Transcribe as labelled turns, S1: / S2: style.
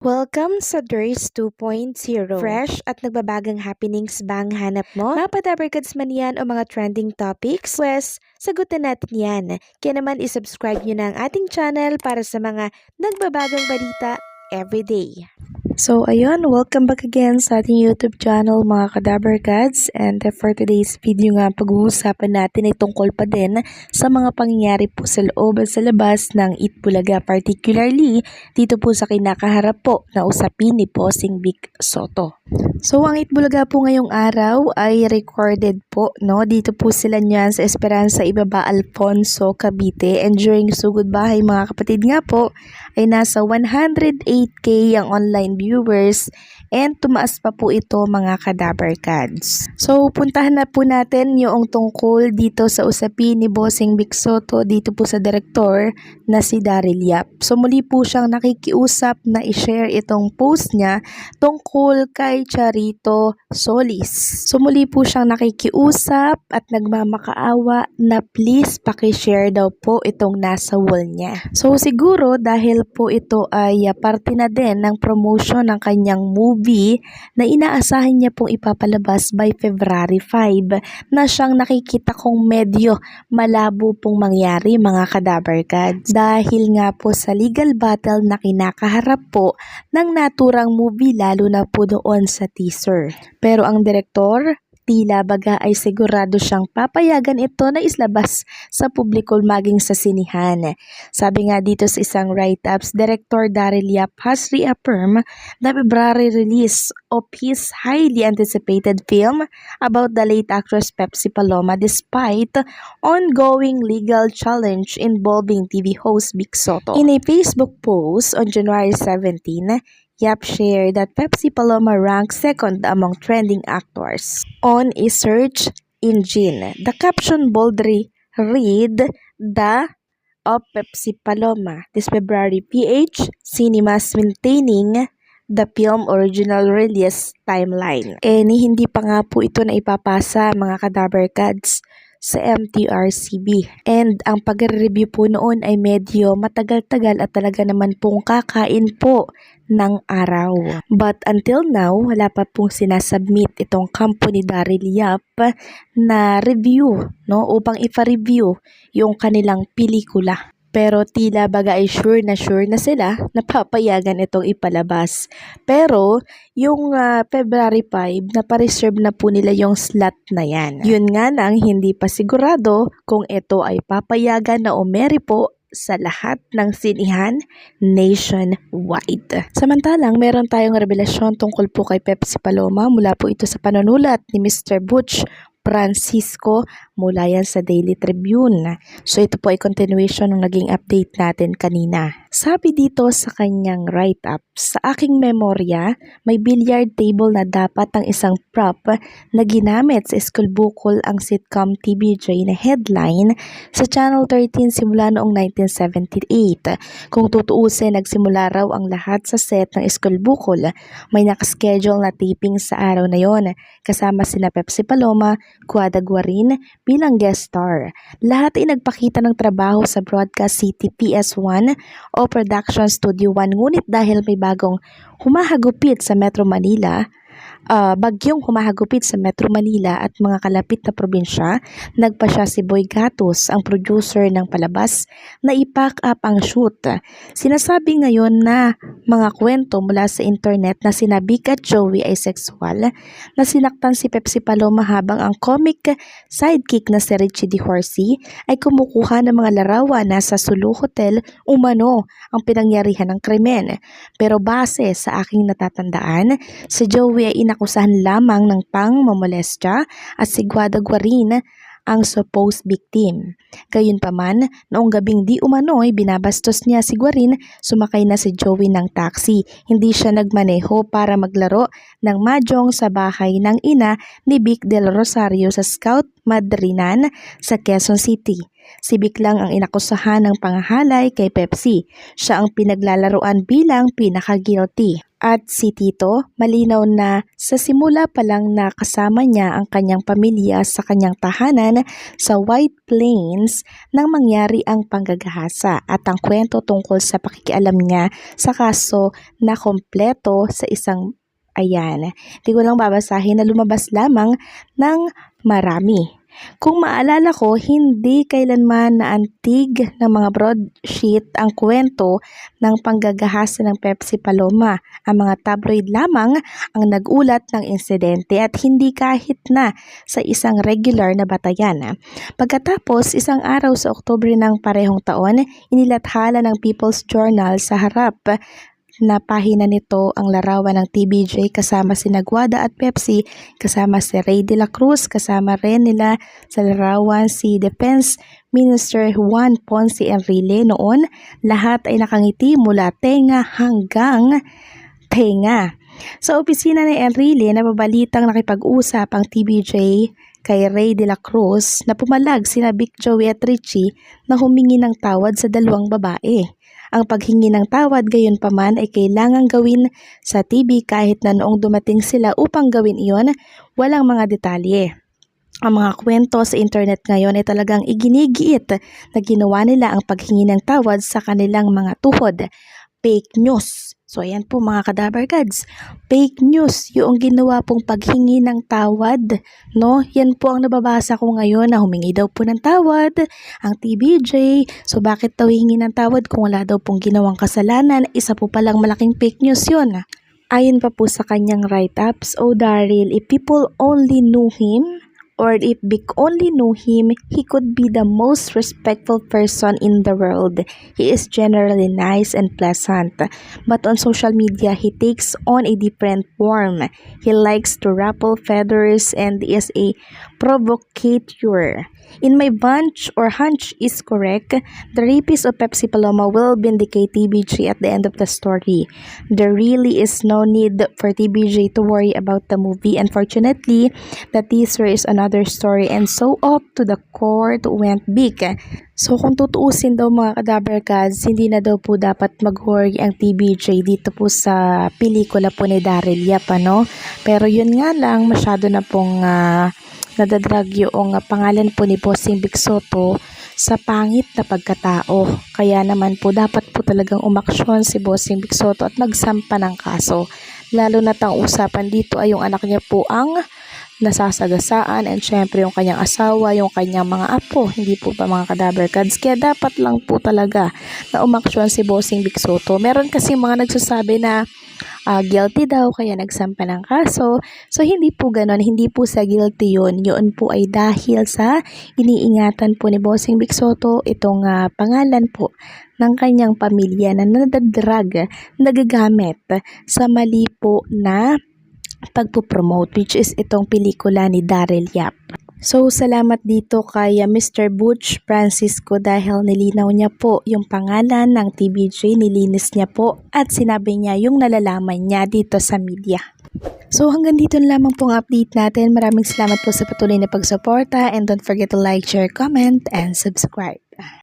S1: Welcome sa Durs 2.0. Fresh at nagbabagang happenings ba ang hanap mo? Mga padabarkads man yan o mga trending topics? Pwes, sagutin natin yan. Kaya naman isubscribe nyo na ang ating channel para sa mga nagbabagang balita everyday. So ayun, welcome back again sa ating YouTube channel mga Kadabarkads, and for today's video nga pag-uusapan natin ay tungkol pa din sa mga pangyayari po sa loob at sa labas ng Itbulaga, particularly dito po sa kinakaharap po na usapin ni Bossing Vic Sotto. So ang Itbulaga po ngayong araw ay recorded po, no? Dito po sila niyan sa Esperanza Ibaba, Alfonso, Cavite, and during sugod bahay mga kapatid nga po ay nasa 108k ang online viewers, and tumaas pa po ito mga Kadabarkads. So puntahan na po natin yung tungkol dito sa usapin ni Bossing Vic Sotto dito po sa direktor na si Daryl Yap. So muli po siyang nakikiusap na i-share itong post niya tungkol kay Charito Solis. So muli po siyang nakikiusap at nagmamakaawa na please paki-share daw po itong nasa wall niya. So siguro dahil po ito ay parte na din ng promotion ng kanyang movie na inaasahan niya pong ipapalabas by February 5, na siyang nakikita kong medyo malabo pong mangyari mga Kadabarkads, dahil nga po sa legal battle na kinakaharap po ng naturang movie, lalo na po doon sa teaser. Pero ang direktor, tila baga ay sigurado siyang papayagan ito na islabas sa publiko maging sa sinihan. Sabi nga dito sa isang write-ups, Director Daryl Yap has reaffirmed the February release of his highly anticipated film about the late actress Pepsi Paloma despite ongoing legal challenge involving TV host Vic Sotto. In a Facebook post on January 17, Yap shared that Pepsi Paloma ranked second among trending actors on a search engine. The caption boldly read, "The of Pepsi Paloma this February, PH Cinemas maintaining the film original release timeline." Hindi pa nga po ito na ipapasa mga Kadabarkads sa MTRCB. And ang pag-review po noon ay medyo matagal-tagal at talaga naman pong kakain po ng araw. But until now, wala pa pong sinasubmit itong kampo ni Daryl Yap na review, no, upang ipa-review yung kanilang pelikula. Pero tila baga ay sure na sila na papayagan itong ipalabas. Pero yung February 5, napareserve na po nila yung slot na yan. Yun nga nang hindi pa sigurado kung ito ay papayagan na umeri po sa lahat ng sinihan nationwide. Samantalang meron tayong revelasyon tungkol po kay Pepsi Paloma mula po ito sa panunulat ni Mr. Butch Francisco mula yan sa Daily Tribune. So ito po ay continuation ng naging update natin kanina. Sabi dito sa kanyang write-up, sa aking memorya, may billiard table na dapat ang isang prop na ginamit sa school bukol ang sitcom TVJ na headline sa Channel 13 simula noong 1978. Kung tutuusin, nagsimula raw ang lahat sa set ng school bukol. May nakaschedule na taping sa araw na yon, kasama sina Pepsi Paloma, Quada Guarin bilang guest star. Lahat ay nagpakita ng trabaho sa Broadcast City PS1 o Production Studio 1, ngunit dahil may bagyong humahagupit sa Metro Manila at mga kalapit na probinsya, nagpasya si Boy Gatos, ang producer ng palabas, na i-pack up ang shoot. Sinasabi ngayon na mga kwento mula sa internet na sina Vic at Joey ay sexual, na sinaktan si Pepsi Paloma habang ang comic sidekick na si Richie D. Horsey ay kumukuha ng mga larawan na sa Sulu Hotel umano ang pinangyarihan ng krimen. Pero base sa aking natatandaan, si Joey ay inakusahan lamang ng pangmomolestya at si Quada Guarin ang supposed victim. Gayunpaman, noong gabing di umano'y binabastos niya si Guarin, sumakay na si Joey ng taxi. Hindi siya nagmaneho para maglaro ng mahjong sa bahay ng ina ni Vic Del Rosario sa Scout Madrinan sa Quezon City. Si Vic lang ang inakusahan ng panghahalay kay Pepsi. Siya ang pinaglalaroan bilang pinaka-guilty. At si Tito, malinaw na sa simula pa lang na kasama niya ang kanyang pamilya sa kanyang tahanan sa White Plains nang mangyari ang panggagahasa at ang kwento tungkol sa pakikialam niya sa kaso na kompleto sa isang ayan. Di ko lang babasahin na lumabas lamang ng marami. Kung maalala ko, hindi kailanman naantig ng mga broadsheet ang kwento ng panggagahasa ng Pepsi Paloma. Ang mga tabloid lamang ang nagulat ng insidente at hindi kahit na sa isang regular na batayan. Pagkatapos, isang araw sa Oktubre ng parehong taon, inilathala ng People's Journal sa harap na pahina nito ang larawan ng TVJ kasama si Guada at Pepsi, kasama si Rey de la Cruz, kasama rin nila sa larawan si Defense Minister Juan Ponce Enrile. Noon, lahat ay nakangiti mula tenga hanggang tenga. Sa opisina ni Enrile, nababalitang nakipag-usap ang TVJ kay Rey de la Cruz na pumalag sina Vic Joey at Richie na humingi ng tawad sa dalawang babae. Ang paghingi ng tawad gayon paman ay kailangang gawin sa TV kahit na noong dumating sila upang gawin iyon, walang mga detalye. Ang mga kwento sa internet ngayon ay talagang iginigiit na ginawa nila ang paghingi ng tawad sa kanilang mga tuhod. Fake news. So ayan po mga Kadabar Gods, fake news yung ginawa pong paghingi ng tawad, no? Yan po ang nababasa ko ngayon na humingi daw po ng tawad ang TVJ. So bakit daw hingi ng tawad kung wala daw pong ginawang kasalanan? Isa po palang malaking fake news yun. Ayon pa po sa kanyang write-ups, "Oh Daryl, if people only knew him, or if Vic only knew him, he could be the most respectful person in the world. He is generally nice and pleasant, but on social media, he takes on a different form. He likes to ruffle feathers and is a provocateur. In my hunch is correct, the rapist of Pepsi Paloma will vindicate TBJ at the end of the story. There really is no need for TBJ to worry about the movie. Unfortunately, the teaser is another story and so off to the court went big." So kung tutuusin daw mga Kadabar Gods, hindi na daw po dapat mag-worry ang TBJ dito po sa pelikula po ni Daryl Yap, ano? Pero yun nga lang, masyado na pong nadadrag yung pangalan po ni Bossing Vic Soto sa pangit na pagkatao. Kaya naman po dapat po talagang umaksyon si Bossing Vic Soto at magsampa ng kaso. Lalo na ang usapan dito ay yung anak niya po ang nasasagasaan and syempre yung kanyang asawa, yung kanyang mga apo, hindi po pa mga Kadabar Gods. Kaya dapat lang po talaga na umaksyon si Bossing Vic Soto. Meron kasi mga nagsasabi na guilty daw kaya nagsampa ng kaso. So hindi po ganon, hindi po sa guilty yun. Yun po ay dahil sa iniingatan po ni Bossing Vic Soto itong pangalan po ng kanyang pamilya na nadadrag, nagagamit sa mali po na pagpo-promote, which is itong pelikula ni Daryl Yap. So, salamat dito kay Mr. Butch Francisco dahil nilinaw niya po yung pangalan ng TBJ, nilinis niya po at sinabi niya yung nalalaman niya dito sa media. So, hanggang dito na lamang pong update natin. Maraming salamat po sa patuloy na pagsuporta and don't forget to like, share, comment, and subscribe.